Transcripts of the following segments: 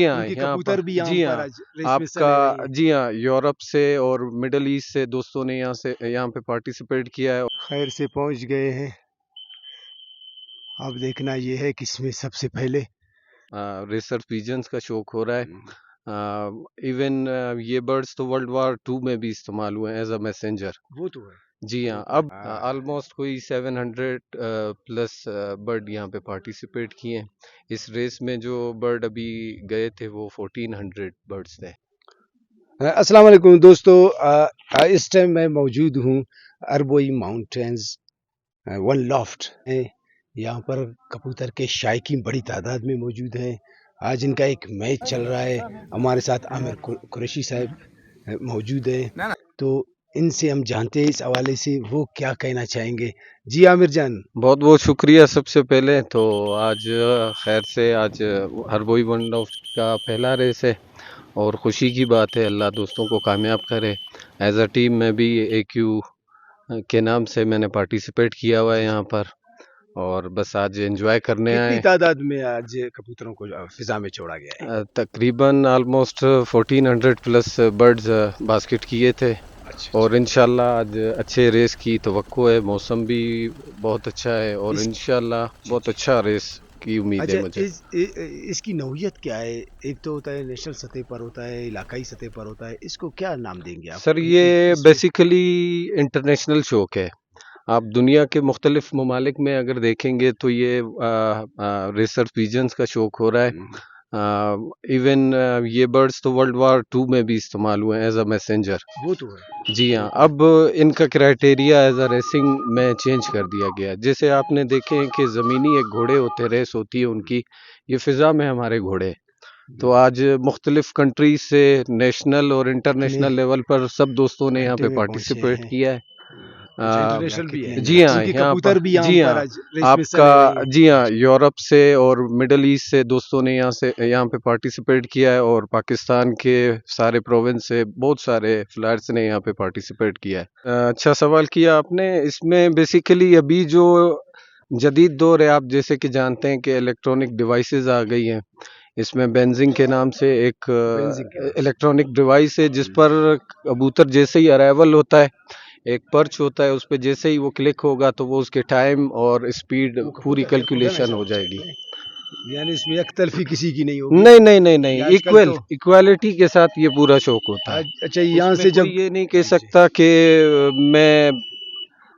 जी हाँ, उनके यहाँ कबूतर पर भी यहाँ जी पर हाँ, आज रेस में हिस्सा ले रहे आपका हैं। जी हाँ, यूरोप से और मिडल ईस्ट से दोस्तों ने यहाँ पे पार्टिसिपेट किया है। खैर से पहुंच गए हैं। अब देखना ये है कि इसमें सबसे पहले रेसर पिजन्स का शौक हो रहा है। इवन ये बर्ड्स तो वर्ल्ड वार 2 में भी इस्तेमाल हुए हैं एज अ मैसेंजर। वो तो है। जी हाँ, अब ऑलमोस्ट कोई 700 प्लस बर्ड यहाँ पे पार्टिसिपेट किए हैं। इस रेस में जो बर्ड अभी गए थे वो 1400 बर्ड्स थे। अस्सलाम वालेकुम दोस्तों, इस टाइम मैं मौजूद हूँ अरबोई माउंटेन्स वन लॉफ्ट है। यहाँ पर कबूतर के शायकीन बड़ी तादाद में मौजूद हैं। आज इनका एक मैच चल रहा है। हमारे साथ आमिर कुरैशी साहब मौजूद हैं, तो इनसे हम जानते हैं इस हवाले से वो क्या कहना चाहेंगे। जी आमिर जान। बहुत बहुत शुक्रिया। सबसे पहले तो आज खैर से आज हरबोई वन ऑफ का पहला रेस है और खुशी की बात है, अल्लाह दोस्तों को कामयाब करे। एज अ टीम में भी AQ के नाम से मैंने पार्टिसिपेट किया हुआ है यहाँ पर और बस आज एंजॉय करने कितनी आए। तादाद में आज कबूतरों को फिजा में छोड़ा गया है? तकरीबन ऑलमोस्ट 1400 प्लस बर्ड्स बास्केट किए थे अच्छा और अच्छा। इंशाल्लाह आज अच्छे रेस की तवक्को है। मौसम भी बहुत अच्छा है और इस इंशाल्लाह जी बहुत जी। अच्छा रेस की उम्मीद है अच्छा, मुझे। इसकी नौइयत क्या है? एक तो होता है नेशनल सतह पर होता है, इलाकाई सतह पर होता है, इसको क्या नाम देंगे आप? सर ये इस बेसिकली इंटरनेशनल शौक है। आप दुनिया के मुख्तलिफ ममालिक में अगर देखेंगे तो ये रेसर पिजन्स का शौक हो रहा है। इवन ये बर्ड्स तो वर्ल्ड वार 2 में भी इस्तेमाल हुए हैं एज अ मैसेंजर। वो तो है। जी वो हाँ, तो है। अब इनका क्राइटेरिया एज अ रेसिंग में चेंज कर दिया गया है। जैसे आपने देखे हैं कि ज़मीनी एक घोड़े होते, रेस होती है उनकी, ये फ़िज़ा में हमारे घोड़े हैं। तो आज मुख्तलिफ कंट्रीज से नेशनल और कितने इंटरनेशनल लेवल पर सब दोस्तों ने यहाँ घंटे पे में पहुंचे पार्टिसिपेट हैं? किया है। कुछ आ, इंटरनेशनल भी है। जी हाँ, उनके यहाँ पर कबूतर भी यहाँ जी पर हाँ, आज रेस में हिस्सा ले रहे आपका हैं। जी हाँ, यूरोप से और मिडल ईस्ट से दोस्तों ने यहाँ पे पार्टिसिपेट किया है और पाकिस्तान के सारे प्रोविंस से बहुत सारे फ्लायर्स ने यहाँ पे पार्टिसिपेट किया है। अच्छा सवाल किया आपने। इसमें बेसिकली अभी जो जदीद दौर है, आप जैसे कि जानते हैं कि इलेक्ट्रॉनिक डिवाइसेस आ गई हैं। इसमें बेंजिंग के नाम से एक बेंजिंग के नाम से। इलेक्ट्रॉनिक डिवाइस है जिस पर कबूतर जैसे ही अराइवल होता है, एक पर्च होता है, उस पे जैसे ही वो क्लिक होगा तो वो उसके टाइम और स्पीड वो पूरी कबूतर फिर उड़ना कैलकुलेशन हो चालू जाएगी। करेगा है। यानी इसमें एकतरफी किसी की नहीं होगी। नहीं नहीं नहीं नहीं, ये आजकल तो इक्वालिटी के साथ ये पूरा शौक होता है। अच्छा, यहाँ उसमें से कोई जब ये नहीं कह जी जी। सकता कि मैं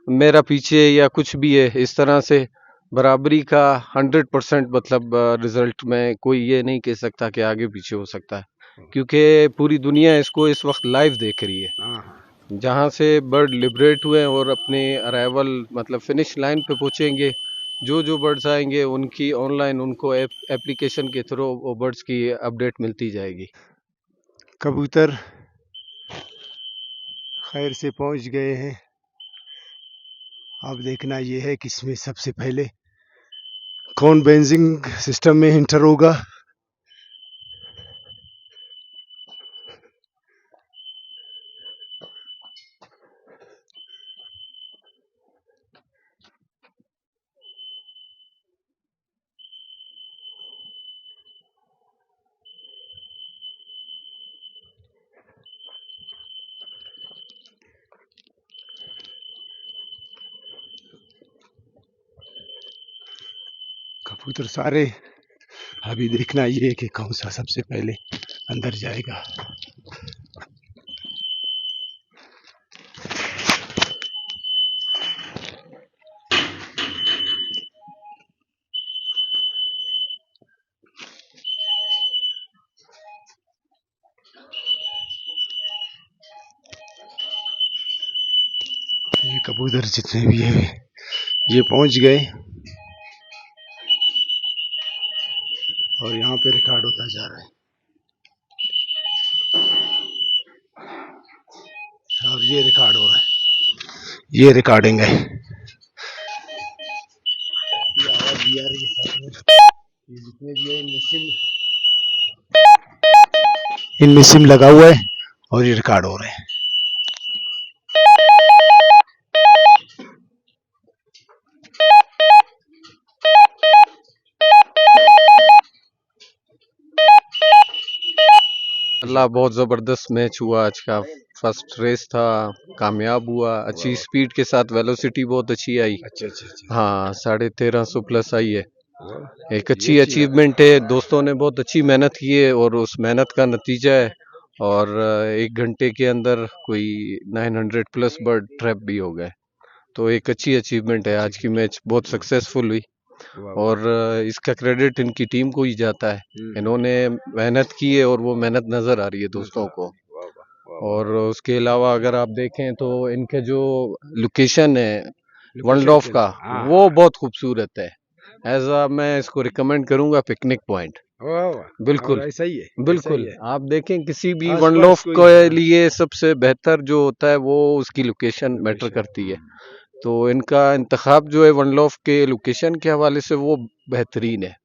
मेरा पीछे या कुछ भी है। इस तरह से बराबरी का 100% मतलब रिजल्ट में कोई ये नहीं कह सकता कि आगे पीछे हो सकता है, क्योंकि पूरी दुनिया इसको इस वक्त लाइव देख रही है। हाँ हाँ। जहाँ से बर्ड लिबरेट हुए हैं और अपने अराइवल मतलब फिनिश लाइन पे पहुंचेंगे, जो जो बर्ड्स आएंगे उनकी ऑनलाइन उनको एप्लीकेशन के थ्रू वो बर्ड्स की अपडेट मिलती जाएगी। कबूतर खैर से पहुंच गए हैं। अब देखना ये है कि इसमें सबसे पहले कौन बेंजिंग सिस्टम में इंटर होगा। कबूतर सारे अभी देखना ये है कि कौन सा सबसे पहले अंदर जाएगा। ये कबूतर जितने भी है ये पहुंच गए और यहाँ पे रिकॉर्ड होता जा रहा है और ये रिकॉर्ड हो रहा है। ये रिकॉर्डिंग है। ये आवाज भी आ रही है साथ में। ये जितने भी है इनमें सिम लगा हुआ है और ये रिकॉर्ड हो रहे हैं। अल्लाह बहुत ज़बरदस्त मैच हुआ आज का। फर्स्ट रेस था, कामयाब हुआ, अच्छी स्पीड के साथ, वेलोसिटी बहुत अच्छी आई। अच्छा अच्छा अच्छा। हाँ, 1350 प्लस आई है। वाह, एक ये अच्छी अच्छी बात अचीवमेंट है, दोस्तों ने बहुत अच्छी मेहनत की है और उस मेहनत का नतीजा है। और 1 घंटे के अंदर कोई 900 प्लस बर्ड ट्रैप भी हो गए, तो एक अच्छी अचीवमेंट है। आज की मैच बहुत सक्सेसफुल हुई है। वाह वाह। और इसका क्रेडिट इनकी टीम को ही जाता है। इन्होंने मेहनत की है और वो मेहनत नज़र आ रही है दोस्तों को। वाह वाह वाह। और उसके अलावा अगर आप देखें तो इनके जो लोकेशन है वन लोकेशन लॉफ के का, हाँ वो बहुत खूबसूरत है। एज आ मैं इसको रिकमेंड करूंगा पिकनिक पॉइंट। वाह वाह। और बिल्कुल, ऐसा ही है, ऐसा ही बिल्कुल। है। आप देखें किसी भी वन आसपास लॉफ कोई के हाँ लिए सबसे बेहतर जो होता है वो उसकी लोकेशन मैटर लोकेशन। करती है। तो इनका इंतखाब जो है वन लॉफ के लोकेशन के हवाले से वो बेहतरीन है।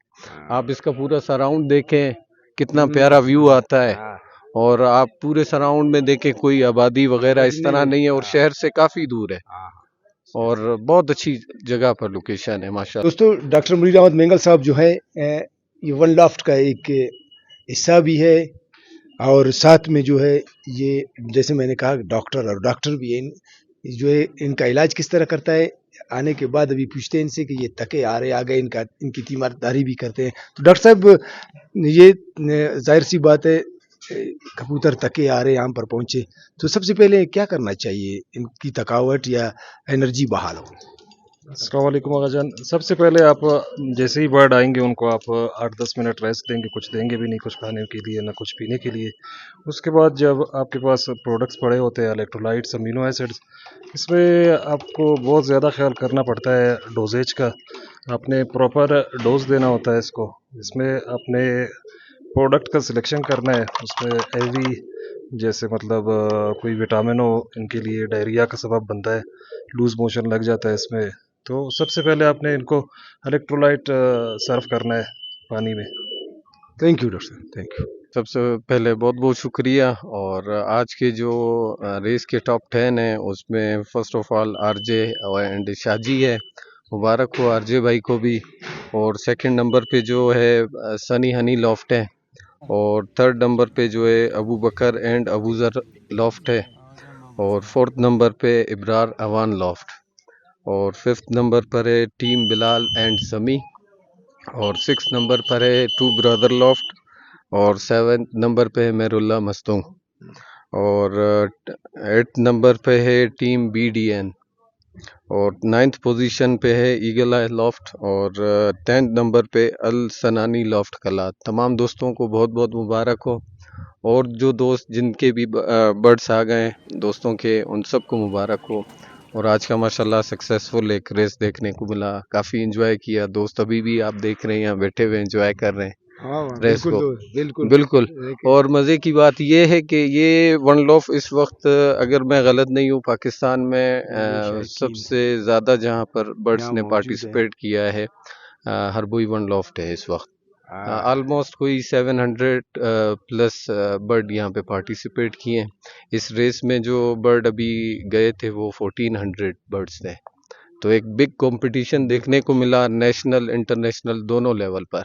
आप इसका पूरा सराउंड देखें, कितना प्यारा व्यू आता है। हाँ और आप पूरे सराउंड में देखें, कोई आबादी वगैरह आबादी इस नहीं तरह है नहीं है और हाँ शहर से काफ़ी दूर है। हाँ। और बहुत अच्छी जगह पर लोकेशन है माशा। दोस्तों डॉक्टर मुनीर अहमद मेंगल साहब जो है ये वन लॉफ्ट का एक हिस्सा भी है और साथ में जो है ये जैसे मैंने कहा डॉक्टर और डॉक्टर भी है जो है इनका इलाज किस तरह करता है आने के बाद अभी पूछते हैं इनसे कि ये थके आ रहे आ गए इनका इनकी तीमारदारी भी करते हैं। तो डॉक्टर साहब ये जाहिर सी बात है कबूतर थके आ रहे यहाँ पर पहुंचे तो सबसे पहले क्या करना चाहिए इनकी थकावट या एनर्जी बहाल हो। अस्सलाम वालेकुम आगाजान। सबसे पहले आप जैसे ही बर्ड आएंगे उनको आप 8-10 मिनट रेस्ट देंगे, कुछ देंगे भी नहीं, कुछ खाने के लिए ना कुछ पीने के लिए। उसके बाद जब आपके पास प्रोडक्ट्स पड़े होते हैं, इलेक्ट्रोलाइट्स, अमीनो एसिड्स, इसमें आपको बहुत ज़्यादा ख्याल करना पड़ता है डोजेज का। आपने प्रॉपर डोज देना होता है इसको। इसमें अपने प्रोडक्ट का सिलेक्शन करना है, उसमें एवी जैसे मतलब कोई विटामिन हो, इनके लिए डायरिया का सबब बनता है, लूज़ मोशन लग जाता है इसमें। तो सबसे पहले आपने इनको इलेक्ट्रोलाइट सर्व करना है पानी में। थैंक यू डॉक्टर साहब थैंक यू। सबसे पहले बहुत बहुत शुक्रिया। और आज के जो रेस के टॉप 10 हैं उसमें first of all RJ and Shaji है, मुबारक हो आरजे भाई को भी। और सेकंड नंबर पे जो है सनी हनी लॉफ्ट है। और थर्ड नंबर पे जो है अबू बकर एंड अबूजर लॉफ्ट है। और फोर्थ नंबर पे इब्रार अवान लॉफ्ट। और फिफ्थ नंबर पर है टीम बिलाल एंड समी। और सिक्स नंबर पर है टू ब्रदर लॉफ्ट। और सेवन्थ नंबर पे है मेरुल्ला मस्तूंग। और एट्थ नंबर पे है टीम BDN। और नाइन्थ पोजीशन पे है ईगल आई लॉफ्ट। और 10th नंबर पे अल सनानी लॉफ्ट कला। तमाम दोस्तों को बहुत बहुत मुबारक हो। और जो दोस्त जिनके भी बर्ड्स आ गए दोस्तों के, उन सबको मुबारक हो। और आज का माशाल्लाह सक्सेसफुल एक रेस देखने को मिला, काफ़ी इंजॉय किया। दोस्त अभी भी आप देख रहे हैं यहाँ बैठे हुए इंजॉय कर रहे हैं हाँ रेस बिल्कुल को। बिल्कुल बिल्कुल। और मज़े की बात ये है कि ये वन लॉफ इस वक्त, अगर मैं गलत नहीं हूँ, पाकिस्तान में शायकीन सबसे ज़्यादा जहाँ पर बर्ड्स यहाँ ने मौजूद है पार्टिसिपेट किया है हरबोई वन लॉफ्ट है इस वक्त। हाँ ऑलमोस्ट कोई 700 प्लस बर्ड यहाँ पे पार्टिसिपेट किए हैं। इस रेस में जो बर्ड अभी गए थे वो 1400 बर्ड्स थे। तो एक बिग कंपटीशन देखने को मिला, नेशनल इंटरनेशनल दोनों लेवल पर।